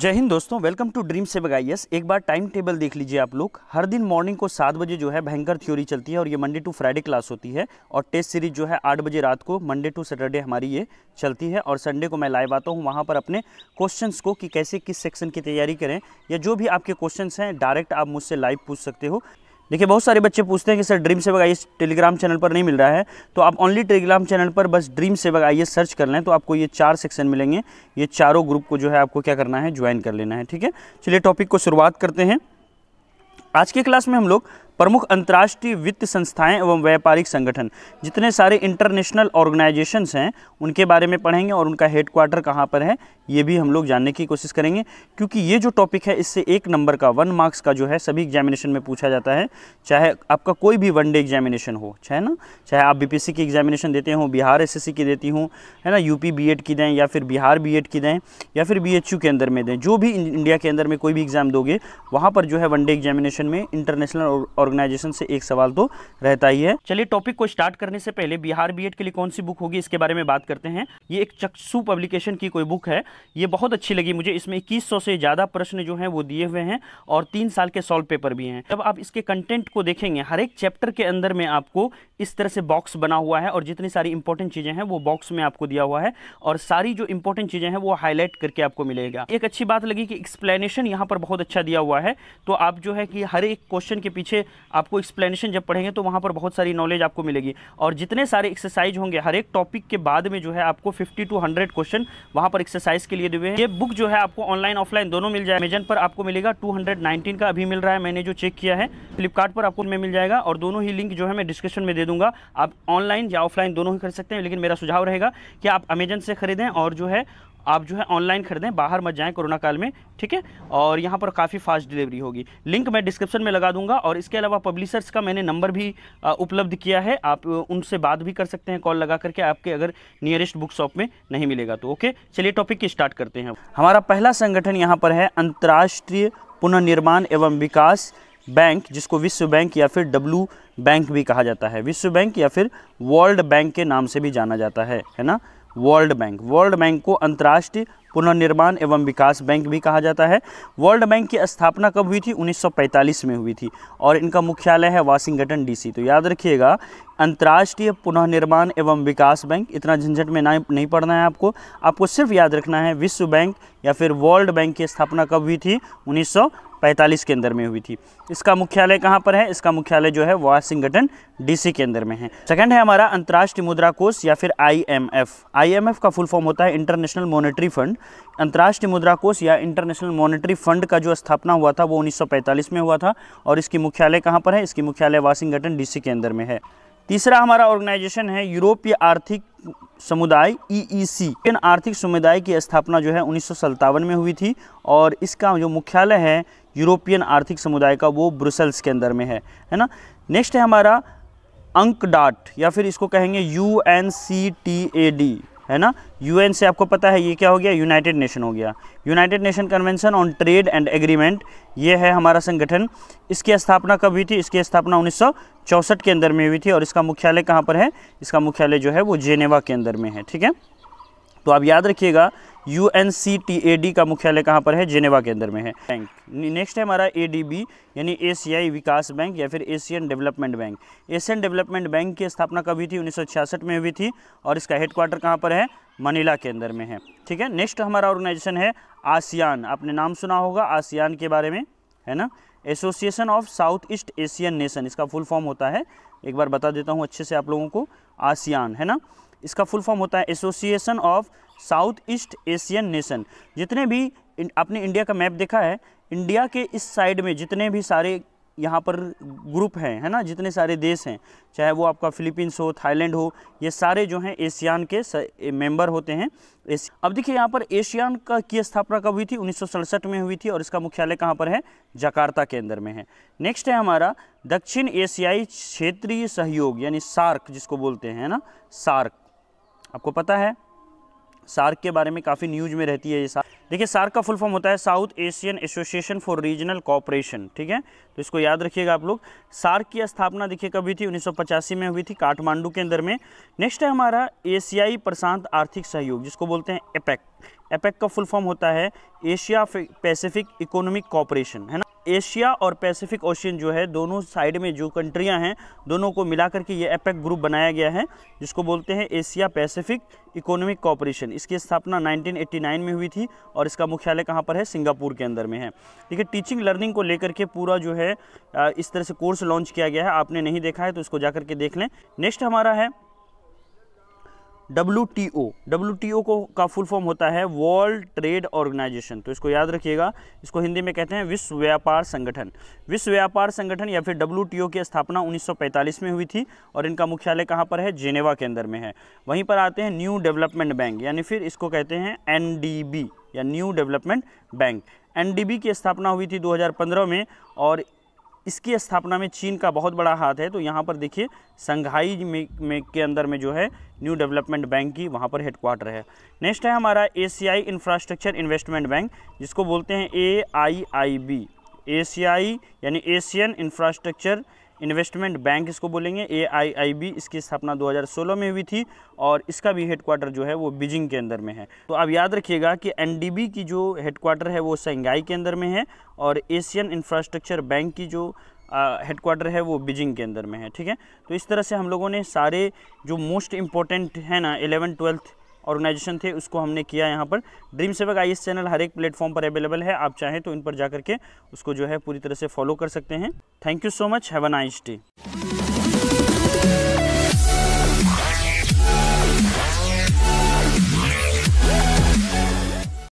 जय हिंद दोस्तों, welcome to dream सेवक आईएएस। एक बार टाइम टेबल देख लीजिए आप लोग। हर दिन मॉर्निंग को 7 बजे जो है भयंकर थ्योरी चलती है और ये मंडे टू फ्राइडे क्लास होती है। और टेस्ट सीरीज जो है 8 बजे रात को मंडे टू सैटरडे हमारी ये चलती है। और संडे को मैं लाइव आता हूँ वहाँ पर अपने क्वेश्चंस को कि कैसे किस सेक्शन की तैयारी करें, या जो भी आपके क्वेश्चंस हैं डायरेक्ट आप मुझसे लाइव पूछ सकते हो। देखिए, बहुत सारे बच्चे पूछते हैं कि सर ड्रीम सेवक आईएएस टेलीग्राम चैनल पर नहीं मिल रहा है, तो आप ओनली टेलीग्राम चैनल पर बस ड्रीम सेवक आईएएस सर्च कर लें तो आपको ये 4 सेक्शन मिलेंगे। ये चारों ग्रुप को जो है आपको क्या करना है, ज्वाइन कर लेना है। ठीक है, चलिए टॉपिक को शुरुआत करते हैं। आज की क्लास में हम लोग प्रमुख अंतर्राष्ट्रीय वित्त संस्थाएं एवं व्यापारिक संगठन, जितने सारे इंटरनेशनल ऑर्गेनाइजेशंस हैं उनके बारे में पढ़ेंगे और उनका हेडक्वार्टर कहाँ पर है ये भी हम लोग जानने की कोशिश करेंगे। क्योंकि ये जो टॉपिक है इससे 1 नंबर का 1 मार्क्स का जो है सभी एग्जामिनेशन में पूछा जाता है। चाहे आपका कोई भी वनडे एग्जामिनेशन हो, चाहे आप बीपीएससी की एग्जामिनेशन देते हो, बिहार एसएससी की देती हूँ, है ना, यूपी बीएड की दें या फिर बिहार बीएड की दें या फिर बीएचयू के अंदर में दें, जो भी इंडिया के अंदर में कोई भी एग्जाम दोगे वहाँ पर जो है वनडे एग्जामिनेशन में इंटरनेशनल ऑर्गेनाइजेशन से एक सवाल तो रहता ही है। चलिए टॉपिक को स्टार्ट करने से पहले बिहार बीएड के लिए कौन सी बुक होगी इसके बारे में बात करते हैं। ये एक चक्षु पब्लिकेशन की कोई बुक है, ये बहुत अच्छी लगी मुझे। इसमें 2100 से ज़्यादा प्रश्न जो हैं वो दिए हुए हैं और 3 साल के सॉल्व पेपर भी हैं। जब आप इसके कंटेंट को देखेंगे, हर एक चैप्टर के अंदर में आपको इस तरह से बॉक्स बना हुआ है और जितनी सारी इंपॉर्टेंट चीज़ें हैं वो बॉक्स में आपको दिया हुआ है और सारी जो इंपॉर्टेंट चीज़ें हैं वो हाईलाइट करके आपको मिलेगा। एक अच्छी बात लगी कि एक्सप्लेनेशन यहाँ पर बहुत अच्छा दिया हुआ है, तो आप जो है कि हर एक क्वेश्चन के पीछे आपको एक्सप्लेनेशन जब पढ़ेंगे तो वहाँ पर बहुत सारी नॉलेज आपको मिलेगी। और जितने सारे एक्सरसाइज होंगे हर एक टॉपिक के बाद में जो है आपको 50 to 100 क्वेश्चन वहाँ पर एक्सरसाइज के लिए दिए हुए हैं। ये बुक जो है आपको ऑनलाइन ऑफलाइन दोनों मिल जाए। अमेजन पर आपको मिलेगा 219 का अभी मिल रहा है, मैंने जो चेक किया है। फ्लिपकार्ट पर आपको मिल जाएगा और दोनों ही लिंक जो है मैं डिस्क्रिप्शन में दे दूंगा। आप ऑनलाइन या ऑफलाइन दोनों ही खरीद सकते हैं, लेकिन मेरा सुझाव रहेगा कि आप अमेजन से खरीदें और जो है आप जो है ऑनलाइन खरीदें, बाहर मत जाएं कोरोना काल में। ठीक है, और यहाँ पर काफ़ी फास्ट डिलीवरी होगी। लिंक मैं डिस्क्रिप्शन में लगा दूंगा और इसके अलावा पब्लिशर्स का मैंने नंबर भी उपलब्ध किया है, आप उनसे बात भी कर सकते हैं कॉल लगा करके, आपके अगर नियरेस्ट बुक शॉप में नहीं मिलेगा तो। ओके, चलिए टॉपिक की स्टार्ट करते हैं। हमारा पहला संगठन यहाँ पर है अंतर्राष्ट्रीय पुनर्निर्माण एवं विकास बैंक, जिसको विश्व बैंक या फिर डब्ल्यू बैंक भी कहा जाता है। विश्व बैंक या फिर वर्ल्ड बैंक के नाम से भी जाना जाता है ना, वर्ल्ड बैंक। वर्ल्ड बैंक को अंतर्राष्ट्रीय पुनर्निर्माण एवं विकास बैंक भी कहा जाता है। वर्ल्ड बैंक की स्थापना कब हुई थी? 1945 में हुई थी और इनका मुख्यालय है वाशिंगटन डीसी। तो याद रखिएगा, अंतर्राष्ट्रीय पुनर्निर्माण एवं विकास बैंक, इतना झंझट में नहीं पढ़ना है आपको सिर्फ याद रखना है विश्व बैंक या फिर वर्ल्ड बैंक की स्थापना कब हुई थी? 1945 के अंदर में हुई थी। इसका मुख्यालय कहाँ पर है? इसका मुख्यालय जो है वाशिंगटन डीसी के अंदर में है। सेकंड है हमारा अंतर्राष्ट्रीय मुद्रा कोष या फिर आईएमएफ। आईएमएफ का फुल फॉर्म होता है इंटरनेशनल मॉनेटरी फंड। अंतर्राष्ट्रीय मुद्रा कोष या इंटरनेशनल मॉनेटरी फंड का जो स्थापना हुआ था वो 1945 में हुआ था और इसकी मुख्यालय कहाँ पर है? इसकी मुख्यालय वाशिंगटन डीसी के अंदर में है। तीसरा हमारा ऑर्गेनाइजेशन है यूरोपीय आर्थिक समुदाय, EEC। यूरोपियन आर्थिक समुदाय की स्थापना जो है 1957 में हुई थी और इसका जो मुख्यालय है यूरोपियन आर्थिक समुदाय का वो ब्रुसेल्स के अंदर में है ना। नेक्स्ट है हमारा अंकडाट या फिर इसको कहेंगे UNCTAD, है ना। UN से आपको पता है ये क्या हो गया? यूनाइटेड नेशन हो गया। United nation convention on trade and agreement, ये है हमारा संगठन। इसकी स्थापना कब हुई थी? इसकी स्थापना 1964 के अंदर में हुई थी और इसका मुख्यालय कहाँ पर है? इसका मुख्यालय जो है वो जेनेवा के अंदर में है। ठीक है, तो आप याद रखिएगा UNCTAD का मुख्यालय कहाँ पर है? जेनेवा के अंदर में है। बैंक नेक्स्ट है हमारा ADB यानी एशियाई विकास बैंक या फिर Asian development bank. Asian development bank की स्थापना कब हुई थी? 1966 में हुई थी और इसका हेडक्वार्टर कहाँ पर है? मनीला के अंदर में है। ठीक है, नेक्स्ट हमारा ऑर्गेनाइजेशन है आसियान। आपने नाम सुना होगा आसियान के बारे में, है ना। Association of south east Asian nation इसका फुल फॉर्म होता है। एक बार बता देता हूँ अच्छे से आप लोगों को, आसियान, है ना, इसका फुल फॉर्म होता है association of south east Asian nation. जितने भी आपने इंडिया का मैप देखा है, इंडिया के इस साइड में जितने भी सारे यहाँ पर ग्रुप हैं, है ना, जितने सारे देश हैं, चाहे वो आपका फिलीपींस हो, थाईलैंड हो, ये सारे जो हैं एशियान के मेंबर होते हैं। अब देखिए यहाँ पर एशियान की स्थापना कब हुई थी? 1967 में हुई थी और इसका मुख्यालय कहाँ पर है? जकार्ता के अंदर में है। नेक्स्ट है हमारा दक्षिण एशियाई क्षेत्रीय सहयोग यानी सार्क जिसको बोलते हैं ना, सार्क। आपको पता है सार्क के बारे में काफ़ी न्यूज में रहती है ये सार्क। देखिए सार्क का फुल फॉर्म होता है south Asian association for regional cooperation, ठीक है, तो इसको याद रखिएगा आप लोग। सार्क की स्थापना देखिए कब हुई थी, 1985 में हुई थी, काठमांडू के अंदर में। नेक्स्ट है हमारा एशियाई प्रशांत आर्थिक सहयोग, जिसको बोलते हैं एपेक। एपेक का फुल फॉर्म होता है एशिया पैसिफिक इकोनॉमिक कोऑपरेशन, है ना। एशिया और पैसिफिक ओशियन जो है, दोनों साइड में जो कंट्रियां हैं, दोनों को मिला करके ये एपेक ग्रुप बनाया गया है, जिसको बोलते हैं एशिया पैसिफिक इकोनॉमिक कोऑपरेशन। इसकी स्थापना 1989 में हुई थी और इसका मुख्यालय कहाँ पर है, सिंगापुर के अंदर में है। देखिए टीचिंग लर्निंग को लेकर के पूरा जो है इस तरह से कोर्स लॉन्च किया गया है, आपने नहीं देखा है तो इसको जाकर के देख लें। नेक्स्ट हमारा है WTO। WTO को का फुल फॉर्म होता है वर्ल्ड ट्रेड ऑर्गेनाइजेशन, तो इसको याद रखिएगा। इसको हिंदी में कहते हैं विश्व व्यापार संगठन। विश्व व्यापार संगठन या फिर WTO की स्थापना 1945 में हुई थी और इनका मुख्यालय कहाँ पर है, जेनेवा के अंदर में है। वहीं पर आते हैं न्यू डेवलपमेंट बैंक, यानी फिर इसको कहते हैं NDB या न्यू डेवलपमेंट बैंक। NDB की स्थापना हुई थी 2015 में और इसकी स्थापना में चीन का बहुत बड़ा हाथ है। तो यहाँ पर देखिए संघाई में के अंदर में जो है न्यू डेवलपमेंट बैंक की वहाँ पर हेडक्वार्टर है। नेक्स्ट है हमारा एशियाई इंफ्रास्ट्रक्चर इन्वेस्टमेंट बैंक, जिसको बोलते हैं AIIB। एशियाई यानी एशियन इंफ्रास्ट्रक्चर इन्वेस्टमेंट बैंक इसको बोलेंगे, AIIB। इसकी स्थापना 2016 में हुई थी और इसका भी हेडक्वार्टर जो है वो बीजिंग के अंदर में है। तो आप याद रखिएगा कि NDB की जो हेडक्वार्टर है वो शंघाई के अंदर में है और एशियन इंफ्रास्ट्रक्चर बैंक की जो हेडक्वार्टर है वो बीजिंग के अंदर में है, ठीक है। तो इस तरह से हम लोगों ने सारे जो मोस्ट इम्पोर्टेंट है ना 11th-12th ऑर्गेनाइजेशन थे उसको हमने किया यहाँ पर। ड्रीम सेवक IAS चैनल हर एक प्लेटफॉर्म पर अवेलेबल है, आप चाहें तो इन पर जाकर के उसको जो है पूरी तरह से फॉलो कर सकते हैं। Thank you so much, have a nice day.